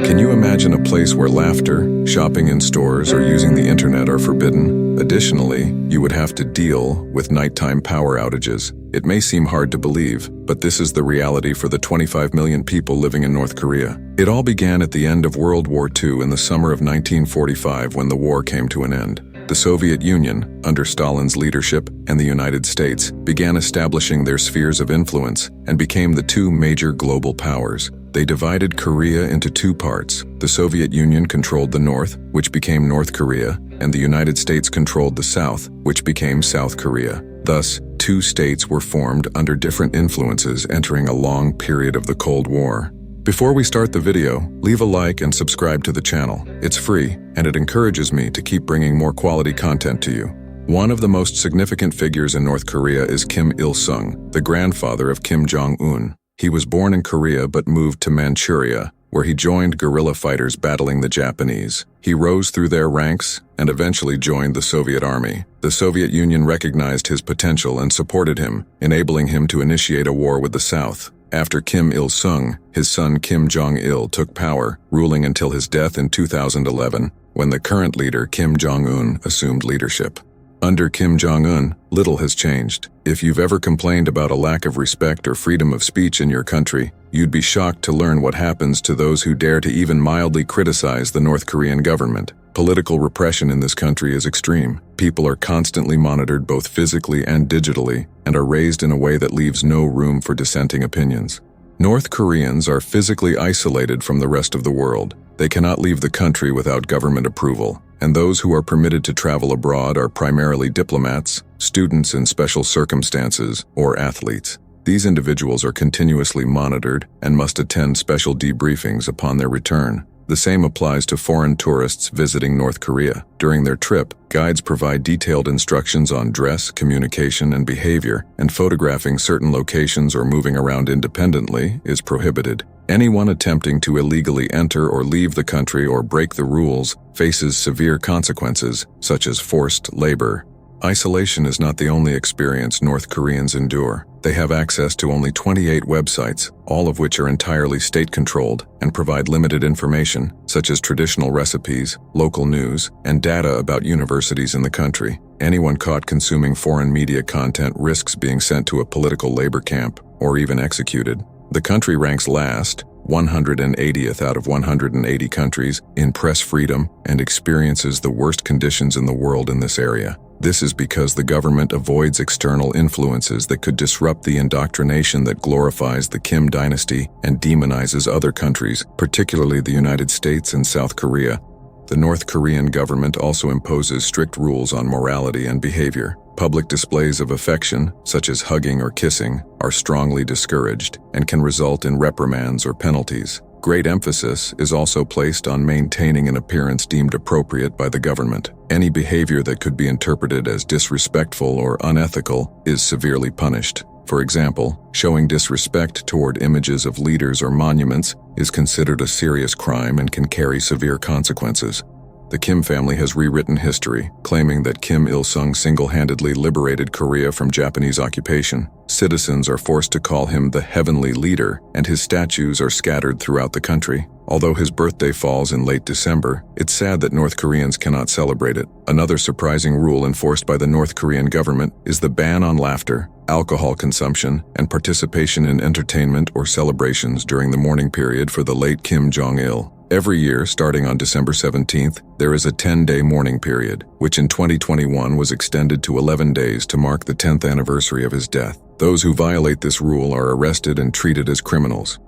Can you imagine a place where laughter, shopping in stores, or using the internet are forbidden? Additionally, you would have to deal with nighttime power outages. It may seem hard to believe, but this is the reality for the 25 million people living in North Korea. It all began at the end of World War II in the summer of 1945 when the war came to an end. The Soviet Union, under Stalin's leadership, and the United States began establishing their spheres of influence and became the two major global powers. They divided Korea into two parts. The Soviet Union controlled the north, which became North Korea, and the United States controlled the south, which became South Korea. Thus, two states were formed under different influences entering a long period of the Cold War. Before we start the video, leave a like and subscribe to the channel. It's free, and it encourages me to keep bringing more quality content to you. One of the most significant figures in North Korea is Kim Il-sung, the grandfather of Kim Jong-un. He was born in Korea but moved to Manchuria, where he joined guerrilla fighters battling the Japanese. He rose through their ranks and eventually joined the Soviet Army. The Soviet Union recognized his potential and supported him, enabling him to initiate a war with the South. After Kim Il-sung, his son Kim Jong-il took power, ruling until his death in 2011, when the current leader Kim Jong-un assumed leadership. Under Kim Jong-un, little has changed. If you've ever complained about a lack of respect or freedom of speech in your country, you'd be shocked to learn what happens to those who dare to even mildly criticize the North Korean government. Political repression in this country is extreme. People are constantly monitored both physically and digitally, and are raised in a way that leaves no room for dissenting opinions. North Koreans are physically isolated from the rest of the world. They cannot leave the country without government approval, and those who are permitted to travel abroad are primarily diplomats, students in special circumstances, or athletes. These individuals are continuously monitored and must attend special debriefings upon their return. The same applies to foreign tourists visiting North Korea. During their trip, guides provide detailed instructions on dress, communication, and behavior, and photographing certain locations or moving around independently is prohibited. Anyone attempting to illegally enter or leave the country or break the rules faces severe consequences, such as forced labor. Isolation is not the only experience North Koreans endure. They have access to only 28 websites, all of which are entirely state-controlled and provide limited information, such as traditional recipes, local news, and data about universities in the country. Anyone caught consuming foreign media content risks being sent to a political labor camp or even executed. The country ranks last, 180th out of 180 countries, in press freedom and experiences the worst conditions in the world in this area. This is because the government avoids external influences that could disrupt the indoctrination that glorifies the Kim dynasty and demonizes other countries, particularly the United States and South Korea. The North Korean government also imposes strict rules on morality and behavior. Public displays of affection, such as hugging or kissing, are strongly discouraged and can result in reprimands or penalties. Great emphasis is also placed on maintaining an appearance deemed appropriate by the government. Any behavior that could be interpreted as disrespectful or unethical is severely punished. For example, showing disrespect toward images of leaders or monuments is considered a serious crime and can carry severe consequences. The Kim family has rewritten history, claiming that Kim Il-sung single-handedly liberated Korea from Japanese occupation. Citizens are forced to call him the heavenly leader, and his statues are scattered throughout the country. Although his birthday falls in late December, it's sad that North Koreans cannot celebrate it. Another surprising rule enforced by the North Korean government is the ban on laughter, alcohol consumption, and participation in entertainment or celebrations during the mourning period for the late Kim Jong-il. Every year, starting on December 17th, there is a 10-day mourning period, which in 2021 was extended to 11 days to mark the 10th anniversary of his death. Those who violate this rule are arrested and treated as criminals.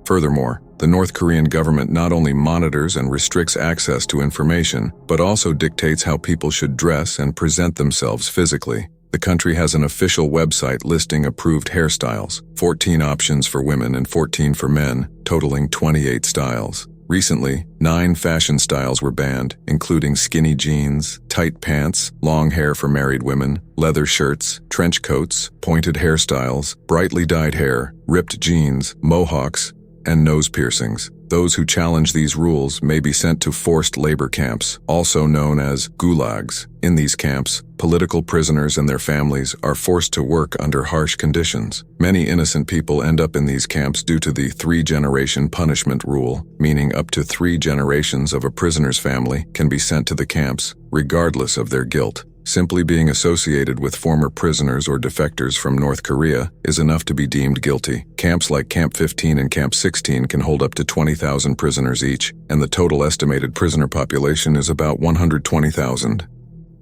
Furthermore, the North Korean government not only monitors and restricts access to information, but also dictates how people should dress and present themselves physically. The country has an official website listing approved hairstyles, 14 options for women and 14 for men, totaling 28 styles. Recently, 9 fashion styles were banned, including skinny jeans, tight pants, long hair for married women, leather shirts, trench coats, pointed hairstyles, brightly dyed hair, ripped jeans, mohawks, and nose piercings. Those who challenge these rules may be sent to forced labor camps, also known as gulags. In these camps, political prisoners and their families are forced to work under harsh conditions. Many innocent people end up in these camps due to the 3-generation punishment rule, meaning up to 3 generations of a prisoner's family can be sent to the camps, regardless of their guilt. Simply being associated with former prisoners or defectors from North Korea is enough to be deemed guilty. Camps like Camp 15 and Camp 16 can hold up to 20,000 prisoners each, and the total estimated prisoner population is about 120,000.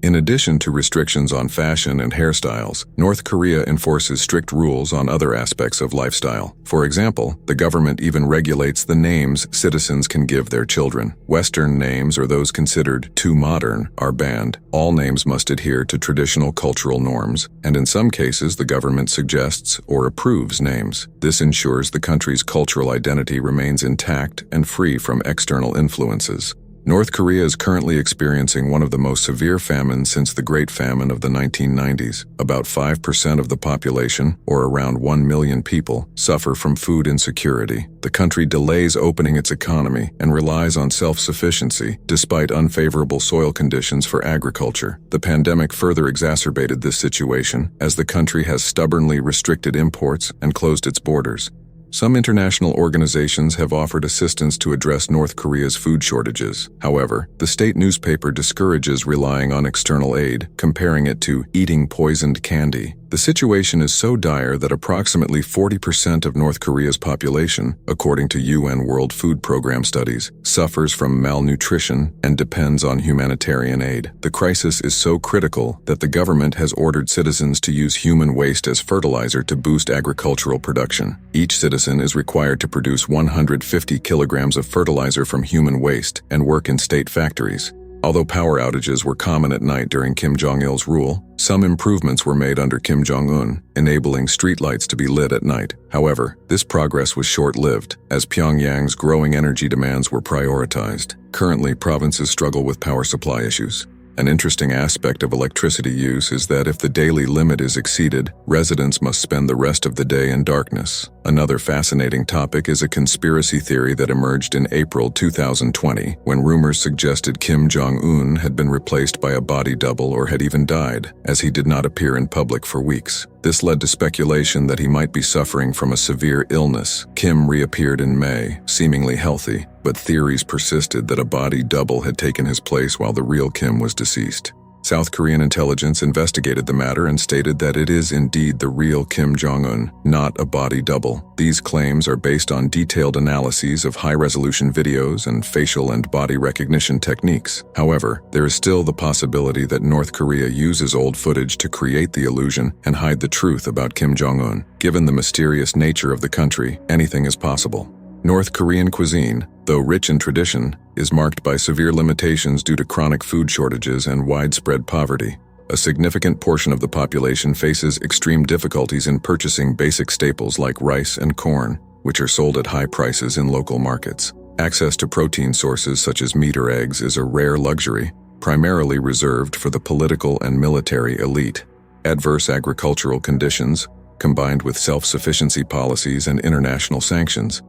In addition to restrictions on fashion and hairstyles, North Korea enforces strict rules on other aspects of lifestyle. For example, the government even regulates the names citizens can give their children. Western names, or those considered too modern, are banned. All names must adhere to traditional cultural norms, and in some cases the government suggests or approves names. This ensures the country's cultural identity remains intact and free from external influences. North Korea is currently experiencing one of the most severe famines since the Great Famine of the 1990s. About 5% of the population, or around 1 million people, suffer from food insecurity. The country delays opening its economy and relies on self-sufficiency, despite unfavorable soil conditions for agriculture. The pandemic further exacerbated this situation, as the country has stubbornly restricted imports and closed its borders. Some international organizations have offered assistance to address North Korea's food shortages. However, the state newspaper discourages relying on external aid, comparing it to eating poisoned candy. The situation is so dire that approximately 40% of North Korea's population, according to UN World Food Program studies, suffers from malnutrition and depends on humanitarian aid. The crisis is so critical that the government has ordered citizens to use human waste as fertilizer to boost agricultural production. Each citizen is required to produce 150 kilograms of fertilizer from human waste and work in state factories. Although power outages were common at night during Kim Jong-il's rule, some improvements were made under Kim Jong-un, enabling streetlights to be lit at night. However, this progress was short-lived, as Pyongyang's growing energy demands were prioritized. Currently, provinces struggle with power supply issues. An interesting aspect of electricity use is that if the daily limit is exceeded, residents must spend the rest of the day in darkness. Another fascinating topic is a conspiracy theory that emerged in April 2020, when rumors suggested Kim Jong-un had been replaced by a body double or had even died, as he did not appear in public for weeks. This led to speculation that he might be suffering from a severe illness. Kim reappeared in May, seemingly healthy, but theories persisted that a body double had taken his place while the real Kim was deceased. South Korean intelligence investigated the matter and stated that it is indeed the real Kim Jong-un, not a body double. These claims are based on detailed analyses of high-resolution videos and facial and body recognition techniques. However, there is still the possibility that North Korea uses old footage to create the illusion and hide the truth about Kim Jong-un. Given the mysterious nature of the country, anything is possible. North Korean cuisine, though rich in tradition, is marked by severe limitations due to chronic food shortages and widespread poverty. A significant portion of the population faces extreme difficulties in purchasing basic staples like rice and corn, which are sold at high prices in local markets. Access to protein sources such as meat or eggs is a rare luxury, primarily reserved for the political and military elite. Adverse agricultural conditions, combined with self-sufficiency policies and international sanctions,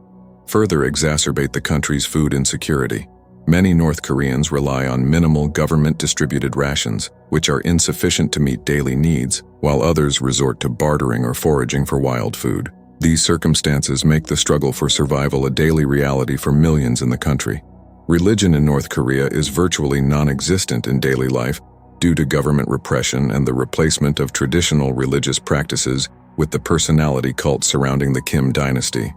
further exacerbate the country's food insecurity. Many North Koreans rely on minimal government-distributed rations, which are insufficient to meet daily needs, while others resort to bartering or foraging for wild food. These circumstances make the struggle for survival a daily reality for millions in the country. Religion in North Korea is virtually non-existent in daily life due to government repression and the replacement of traditional religious practices with the personality cult surrounding the Kim dynasty.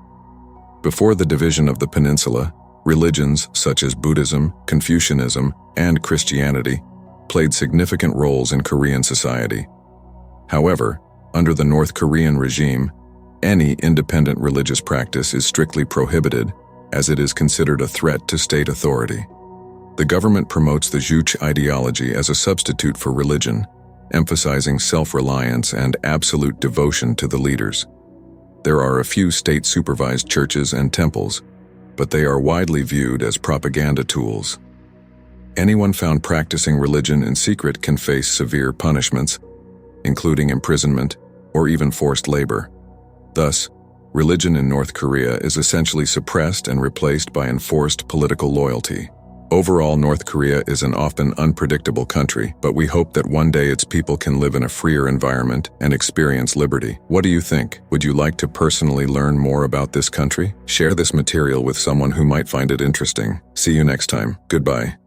Before the division of the peninsula, religions such as Buddhism, Confucianism, and Christianity played significant roles in Korean society. However, under the North Korean regime, any independent religious practice is strictly prohibited, as it is considered a threat to state authority. The government promotes the Juche ideology as a substitute for religion, emphasizing self-reliance and absolute devotion to the leaders. There are a few state-supervised churches and temples, but they are widely viewed as propaganda tools. Anyone found practicing religion in secret can face severe punishments, including imprisonment or even forced labor. Thus, Religion in North Korea is essentially suppressed and replaced by enforced political loyalty. Overall, North Korea is an often unpredictable country, but we hope that one day its people can live in a freer environment and experience liberty. What do you think? Would you like to personally learn more about this country? Share this material with someone who might find it interesting. See you next time. Goodbye.